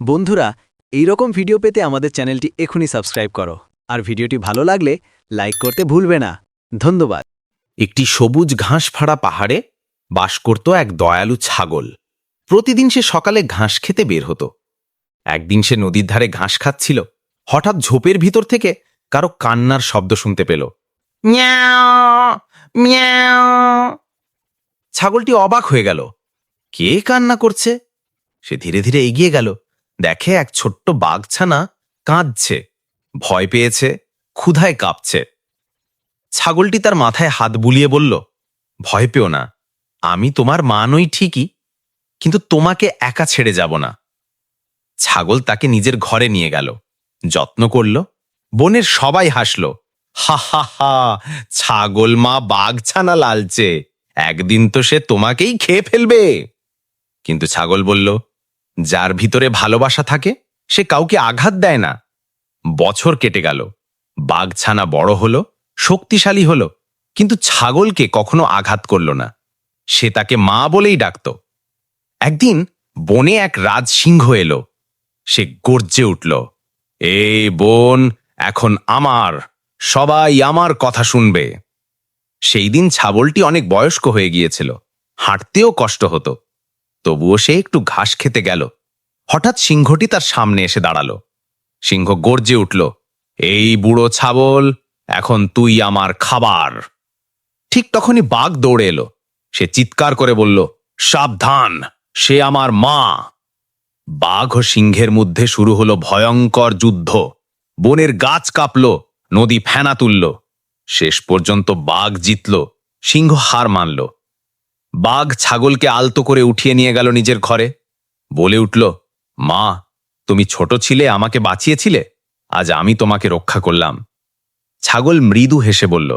বন্ধুরা, এইরকম ভিডিও পেতে আমাদের চ্যানেলটি এখনই সাবস্ক্রাইব করো আর ভিডিওটি ভালো লাগলে লাইক করতে ভুলবে না। ধন্যবাদ। একটি সবুজ ঘাস ফাড়া পাহাড়ে বাস করত এক দয়ালু ছাগল। প্রতিদিন সে সকালে ঘাস খেতে বের হতো। একদিন সে নদীর ধারে ঘাস খাচ্ছিল। হঠাৎ ঝোপের ভিতর থেকে কারো কান্নার শব্দ শুনতে পেল। মিয়াও, মিয়াও। ছাগলটি অবাক হয়ে গেল। কে কান্না করছে? সে ধীরে ধীরে এগিয়ে গেল। দেখে এক ছোট্ট বাঘছানা কাঁদছে, ভয় পেয়েছে, ক্ষুধায় কাঁপছে। ছাগলটি তার মাথায় হাত বুলিয়ে বলল, ভয় পেও না, আমি তোমার মা নই ঠিকই, কিন্তু তোমাকে একা ছেড়ে যাব না। ছাগল তাকে নিজের ঘরে নিয়ে গেল, যত্ন করল। বনের সবাই হাসল। হা হা হা, ছাগল মা বাঘছানা লালচে, একদিন তো সে তোমাকেই খেয়ে ফেলবে। কিন্তু ছাগল বলল, যার ভিতরে ভালোবাসা থাকে সে কাউকে আঘাত দেয় না। বছর কেটে গেল, বাঘছানা বড় হলো, শক্তিশালী হলো, কিন্তু ছাগলকে কখনো আঘাত করল না। সে তাকে মা বলেই ডাকত। একদিন বনে এক রাজসিংহ এলো। সে গর্জে উঠল, এই বন এখন আমার, সবাই আমার কথা শুনবে। সেই দিন ছাগলটি অনেক বয়স্ক হয়ে গিয়েছিল, হাঁটতেও কষ্ট হতো। তবুও সে একটু ঘাস খেতে গেল। হঠাৎ সিংহটি তার সামনে এসে দাঁড়ালো। সিংহ গর্জে উঠল, এই বুড়ো ছাগল, এখন তুই আমার খাবার। ঠিক তখনই বাঘ দৌড়ে এলো। সে চিৎকার করে বলল, সাবধান, সে আমার মা। বাঘ ও সিংহের মধ্যে শুরু হলো ভয়ঙ্কর যুদ্ধ। বনের গাছ কাঁপল, নদী ফেনা তুলল। শেষ পর্যন্ত বাঘ জিতল, সিংহ হার মানল। বাঘ ছাগলকে আলতো করে উঠিয়ে নিয়ে গেল নিজের ঘরে। বলে উঠল, মা, তুমি ছোট ছিলে, আমাকে বাঁচিয়েছিলে, আজ আমি তোমাকে রক্ষা করলাম। ছাগল মৃদু হেসে বলল,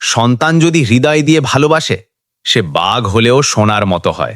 সন্তান যদি হৃদয় দিয়ে ভালোবাসে, সে বাঘ হলেও সোনার মতো হয়।